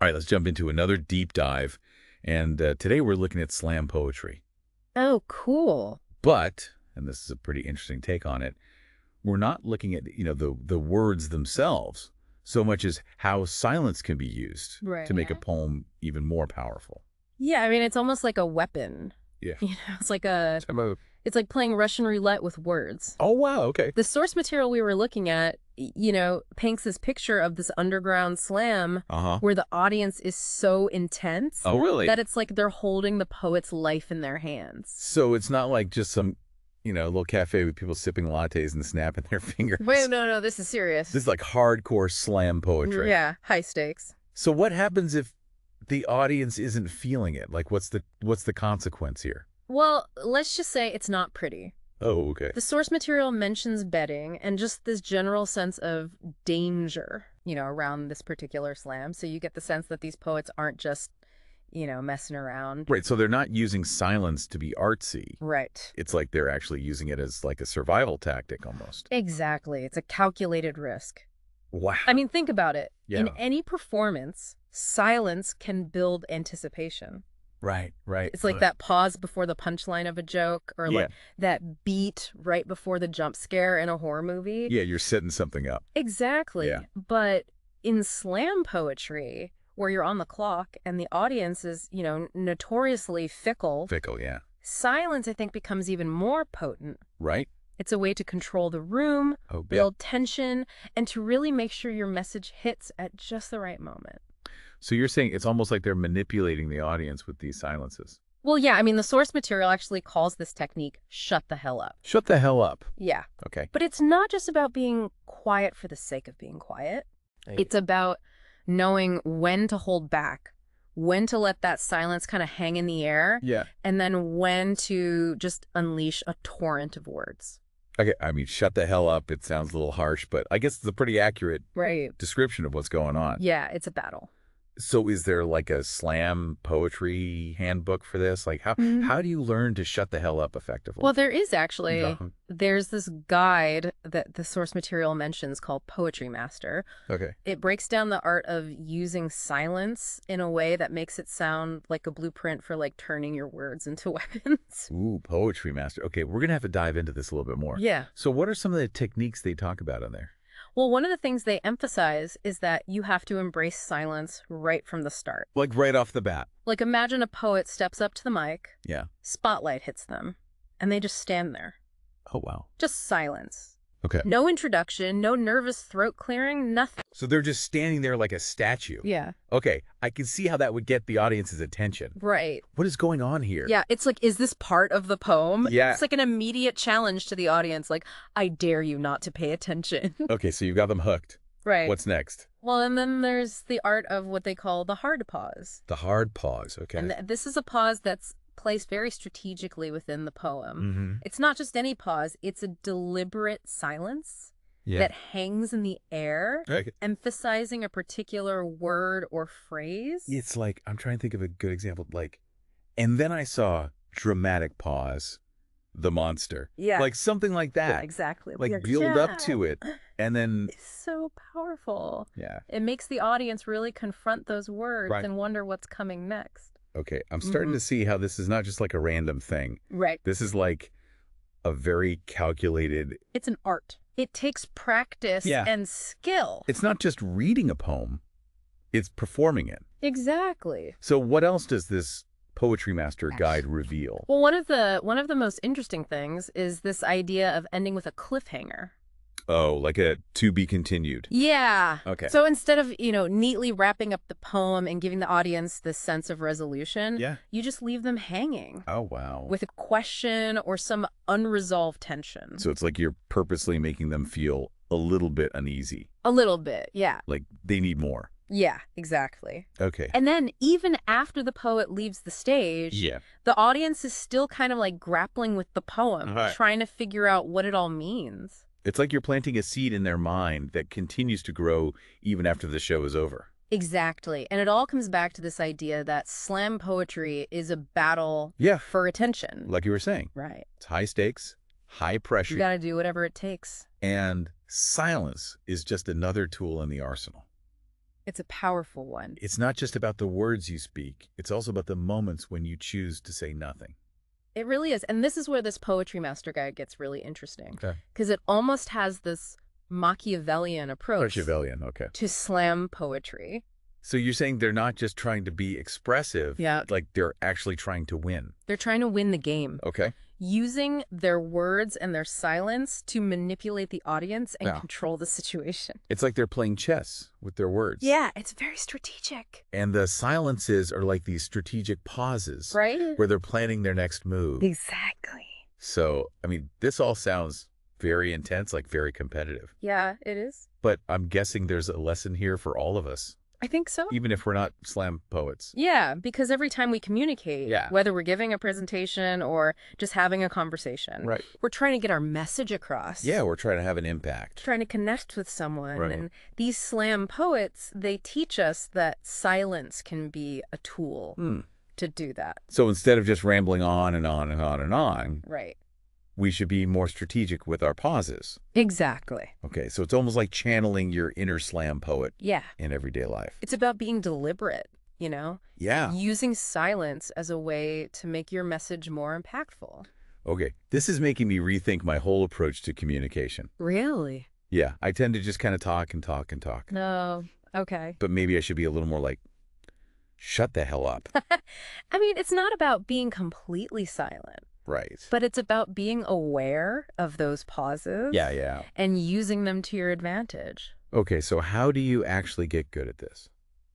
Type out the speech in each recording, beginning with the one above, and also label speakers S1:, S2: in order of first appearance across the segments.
S1: All right, let's jump into another deep dive. And today we're looking at slam poetry.
S2: Oh, cool.
S1: But, and this is a pretty interesting take on it, we're not looking at, the words themselves so much as how silence can be used to make a poem even more powerful.
S2: Yeah, I mean, it's almost like a weapon.
S1: Yeah.
S2: It's like it's like playing Russian roulette with words.
S1: Oh, wow, okay.
S2: The source material we were looking at, paints this picture of this underground slam where the audience is so intense that it's like they're holding the poet's life in their hands.
S1: So it's not like just some, little cafe with people sipping lattes and snapping their fingers.
S2: Wait, no, this is serious.
S1: This is like hardcore slam poetry.
S2: Yeah, high stakes.
S1: So what happens if the audience isn't feeling it? Like, what's the consequence here?
S2: Well, let's just say it's not pretty.
S1: Oh, okay.
S2: The source material mentions betting and just this general sense of danger, around this particular slam. So you get the sense that these poets aren't just, messing around.
S1: Right, so they're not using silence to be artsy.
S2: Right.
S1: It's like they're actually using it as like a survival tactic almost.
S2: Exactly. It's a calculated risk.
S1: Wow.
S2: I mean, think about it.
S1: Yeah.
S2: In any performance, silence can build anticipation.
S1: Right.
S2: It's like that pause before the punchline of a joke, or like that beat right before the jump scare in a horror movie.
S1: Yeah, you're setting something up.
S2: Exactly.
S1: Yeah.
S2: But in slam poetry, where you're on the clock and the audience is, notoriously fickle.
S1: Fickle, yeah.
S2: Silence, I think, becomes even more potent.
S1: Right.
S2: It's a way to control the room, build tension, and to really make sure your message hits at just the right moment.
S1: So you're saying it's almost like they're manipulating the audience with these silences.
S2: Well, yeah, I mean, the source material actually calls this technique shut the hell up.
S1: Shut the hell up.
S2: Yeah.
S1: Okay.
S2: But it's not just about being quiet for the sake of being quiet. It's about knowing when to hold back, when to let that silence kind of hang in the air, and then when to just unleash a torrent of words.
S1: Okay, I mean, shut the hell up. It sounds a little harsh, but I guess it's a pretty accurate description of what's going on.
S2: Yeah, it's a battle.
S1: So is there like a slam poetry handbook for this? Like how do you learn to shut the hell up effectively?
S2: Well, there is actually. There's this guide that the source material mentions called Poetry Master.
S1: Okay.
S2: It breaks down the art of using silence in a way that makes it sound like a blueprint for like turning your words into weapons.
S1: Ooh, Poetry Master. Okay, we're going to have to dive into this a little bit more.
S2: Yeah.
S1: So what are some of the techniques they talk about in there?
S2: Well, one of the things they emphasize is that you have to embrace silence right from the start.
S1: Like right off the bat.
S2: Like imagine a poet steps up to the mic,
S1: Yeah.
S2: spotlight hits them, and they just stand there.
S1: Oh, wow.
S2: Just silence.
S1: Okay.
S2: No introduction, no nervous throat clearing, nothing.
S1: So they're just standing there like a statue.
S2: Yeah.
S1: Okay, I can see how that would get the audience's attention.
S2: Right.
S1: What is going on here?
S2: Yeah, it's like, is this part of the poem?
S1: Yeah.
S2: It's like an immediate challenge to the audience, like, I dare you not to pay attention.
S1: Okay, so you've got them hooked.
S2: Right.
S1: What's next?
S2: Well, and then there's the art of what they call the hard pause.
S1: The hard pause, okay.
S2: And this is a pause that's placed very strategically within the poem.
S1: Mm-hmm.
S2: It's not just any pause, it's a deliberate silence that hangs in the air, emphasizing a particular word or phrase.
S1: It's like, I'm trying to think of a good example, like, and then I saw dramatic pause, the monster.
S2: Yeah.
S1: Like something like that.
S2: Yeah, exactly.
S1: Like build up to it, and then...
S2: It's so powerful.
S1: Yeah.
S2: It makes the audience really confront those words and wonder what's coming next.
S1: Okay, I'm starting to see how this is not just like a random thing.
S2: Right.
S1: This is like a very calculated...
S2: It's an art. It takes practice and skill.
S1: It's not just reading a poem, it's performing it.
S2: Exactly.
S1: So what else does this Poetry Master guide reveal?
S2: Well, one of the most interesting things is this idea of ending with a cliffhanger.
S1: Oh, like a to be continued.
S2: Yeah.
S1: Okay.
S2: So instead of, neatly wrapping up the poem and giving the audience this sense of resolution, you just leave them hanging.
S1: Oh, wow.
S2: With a question or some unresolved tension.
S1: So it's like you're purposely making them feel a little bit uneasy.
S2: A little bit, yeah.
S1: Like they need more.
S2: Yeah, exactly.
S1: Okay.
S2: And then even after the poet leaves the stage, the audience is still kind of like grappling with the poem, trying to figure out what it all means.
S1: It's like you're planting a seed in their mind that continues to grow even after the show is over.
S2: Exactly. And it all comes back to this idea that slam poetry is a battle for attention.
S1: Like you were saying.
S2: Right.
S1: It's high stakes, high pressure.
S2: You got to do whatever it takes.
S1: And silence is just another tool in the arsenal.
S2: It's a powerful one.
S1: It's not just about the words you speak. It's also about the moments when you choose to say nothing.
S2: It really is. And this is where this Poetry Master Guide gets really interesting.
S1: Okay.
S2: Because it almost has this Machiavellian approach to slam poetry.
S1: So you're saying they're not just trying to be expressive, like they're actually trying to win.
S2: They're trying to win the game.
S1: Okay.
S2: Using their words and their silence to manipulate the audience and control the situation.
S1: It's like they're playing chess with their words.
S2: Yeah, it's very strategic.
S1: And the silences are like these strategic pauses.
S2: Right?
S1: Where they're planning their next move.
S2: Exactly.
S1: So, I mean, this all sounds very intense, like very competitive.
S2: Yeah, it is.
S1: But I'm guessing there's a lesson here for all of us.
S2: I think so.
S1: Even if we're not slam poets.
S2: Yeah, because every time we communicate, whether we're giving a presentation or just having a conversation, we're trying to get our message across.
S1: Yeah, we're trying to have an impact.
S2: Trying to connect with someone.
S1: Right.
S2: And these slam poets, they teach us that silence can be a tool to do that.
S1: So instead of just rambling on and on and on and on, we should be more strategic with our pauses.
S2: Exactly.
S1: Okay, so it's almost like channeling your inner slam poet in everyday life.
S2: It's about being deliberate, you know?
S1: Yeah.
S2: Using silence as a way to make your message more impactful.
S1: Okay, this is making me rethink my whole approach to communication.
S2: Really?
S1: Yeah, I tend to just kind of talk and talk and talk.
S2: No, okay.
S1: But maybe I should be a little more like, shut the hell up.
S2: I mean, it's not about being completely silent.
S1: Right.
S2: But it's about being aware of those pauses.
S1: Yeah.
S2: And using them to your advantage.
S1: Okay, so how do you actually get good at this?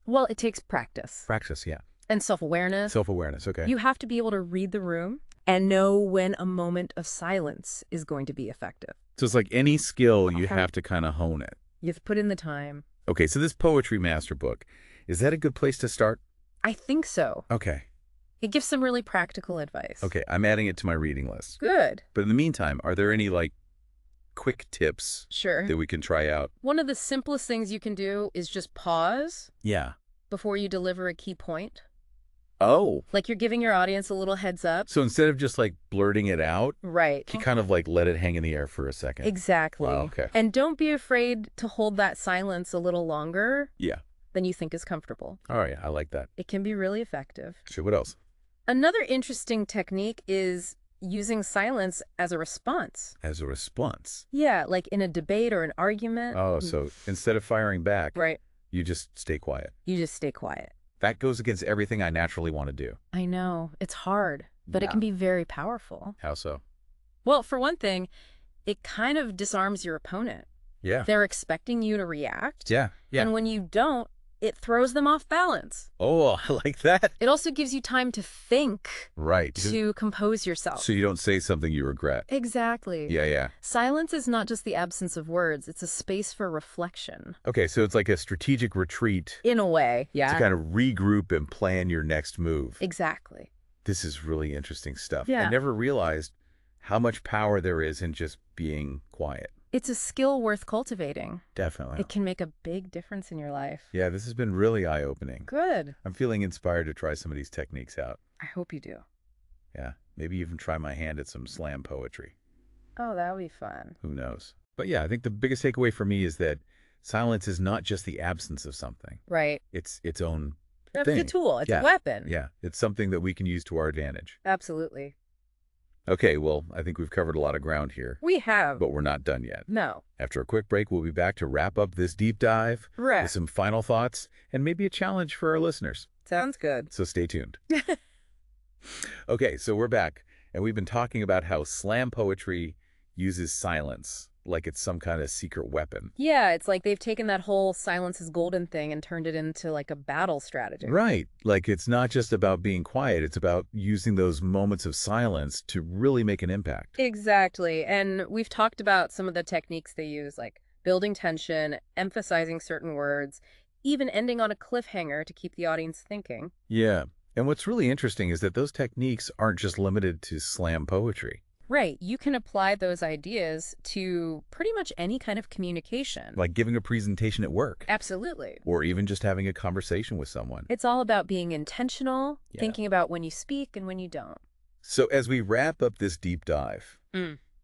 S2: Well, it takes practice.
S1: Practice, yeah.
S2: And self-awareness.
S1: Self-awareness, okay.
S2: You have to be able to read the room and know when a moment of silence is going to be effective.
S1: So it's like any skill, you have to kind of hone it.
S2: You have to put in the time.
S1: Okay, so this Poetry Master book, is that a good place to start?
S2: I think so.
S1: Okay.
S2: It gives some really practical advice.
S1: Okay, I'm adding it to my reading list.
S2: Good.
S1: But in the meantime, are there any, like, quick tips that we can try out?
S2: One of the simplest things you can do is just pause.
S1: Yeah.
S2: Before you deliver a key point.
S1: Oh.
S2: Like you're giving your audience a little heads up.
S1: So instead of just, like, blurting it out,
S2: you
S1: kind of, like, let it hang in the air for a second.
S2: Exactly.
S1: Wow, okay.
S2: And don't be afraid to hold that silence a little longer than you think is comfortable.
S1: All right, I like that.
S2: It can be really effective.
S1: Sure, what else?
S2: Another interesting technique is using silence as a response.
S1: As a response?
S2: Yeah, like in a debate or an argument.
S1: Oh, so instead of firing back,
S2: right,
S1: you just stay quiet.
S2: You just stay quiet.
S1: That goes against everything I naturally want to do.
S2: I know. It's hard, but it can be very powerful.
S1: How so?
S2: Well, for one thing, it kind of disarms your opponent.
S1: Yeah.
S2: They're expecting you to react.
S1: Yeah.
S2: And when you don't, it throws them off balance.
S1: Oh, I like that.
S2: It also gives you time to think.
S1: Right.
S2: To compose yourself.
S1: So you don't say something you regret.
S2: Exactly.
S1: Yeah.
S2: Silence is not just the absence of words. It's a space for reflection.
S1: Okay, so it's like a strategic retreat.
S2: In a way, yeah.
S1: To kind of regroup and plan your next move.
S2: Exactly.
S1: This is really interesting stuff.
S2: Yeah.
S1: I never realized how much power there is in just being quiet.
S2: It's a skill worth cultivating.
S1: Definitely.
S2: It can make a big difference in your life.
S1: Yeah, this has been really eye-opening.
S2: Good.
S1: I'm feeling inspired to try some of these techniques out.
S2: I hope you do.
S1: Yeah, maybe even try my hand at some slam poetry.
S2: Oh, that would be fun.
S1: Who knows? But yeah, I think the biggest takeaway for me is that silence is not just the absence of something.
S2: Right.
S1: It's its own
S2: thing.
S1: It's
S2: a tool. It's a weapon.
S1: Yeah, it's something that we can use to our advantage.
S2: Absolutely.
S1: Okay, well, I think we've covered a lot of ground here.
S2: We have.
S1: But we're not done yet.
S2: No.
S1: After a quick break, we'll be back to wrap up this deep dive with some final thoughts and maybe a challenge for our listeners.
S2: Sounds good.
S1: So stay tuned. Okay, so we're back, and we've been talking about how slam poetry uses silence like it's some kind of secret weapon.
S2: Yeah, it's like they've taken that whole silence is golden thing and turned it into like a battle strategy.
S1: Right. Like it's not just about being quiet. It's about using those moments of silence to really make an impact.
S2: Exactly. And we've talked about some of the techniques they use, like building tension, emphasizing certain words, even ending on a cliffhanger to keep the audience thinking.
S1: Yeah. And what's really interesting is that those techniques aren't just limited to slam poetry.
S2: Right. You can apply those ideas to pretty much any kind of communication.
S1: Like giving a presentation at work.
S2: Absolutely.
S1: Or even just having a conversation with someone.
S2: It's all about being intentional, thinking about when you speak and when you don't.
S1: So as we wrap up this deep dive,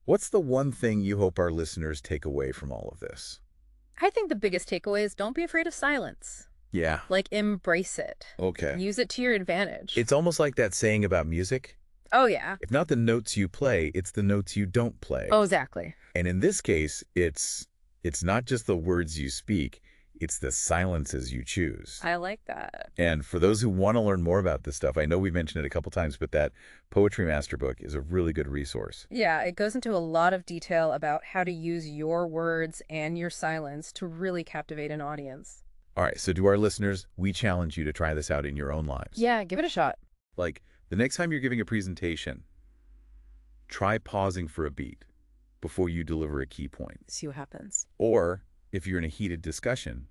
S1: what's the one thing you hope our listeners take away from all of this?
S2: I think the biggest takeaway is don't be afraid of silence.
S1: Yeah.
S2: Like, embrace it.
S1: Okay.
S2: Use it to your advantage.
S1: It's almost like that saying about music.
S2: Oh, yeah.
S1: If not the notes you play, it's the notes you don't play.
S2: Oh, exactly.
S1: And in this case, it's not just the words you speak, it's the silences you choose.
S2: I like that.
S1: And for those who want to learn more about this stuff, I know we've mentioned it a couple times, but that Poetry Master book is a really good resource.
S2: Yeah, it goes into a lot of detail about how to use your words and your silence to really captivate an audience.
S1: All right, so to our listeners, we challenge you to try this out in your own lives.
S2: Yeah, give it a shot.
S1: Like, the next time you're giving a presentation, try pausing for a beat before you deliver a key point.
S2: See what happens.
S1: Or, if you're in a heated discussion,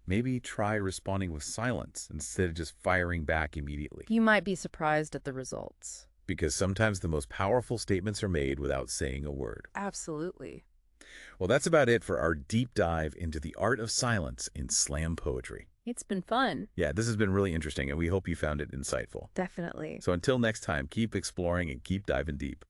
S1: maybe try responding with silence instead of just firing back immediately.
S2: You might be surprised at the results.
S1: Because sometimes the most powerful statements are made without saying a word.
S2: Absolutely.
S1: Well, that's about it for our deep dive into the art of silence in slam poetry.
S2: It's been fun.
S1: Yeah, this has been really interesting, and we hope you found it insightful.
S2: Definitely.
S1: So until next time, keep exploring and keep diving deep.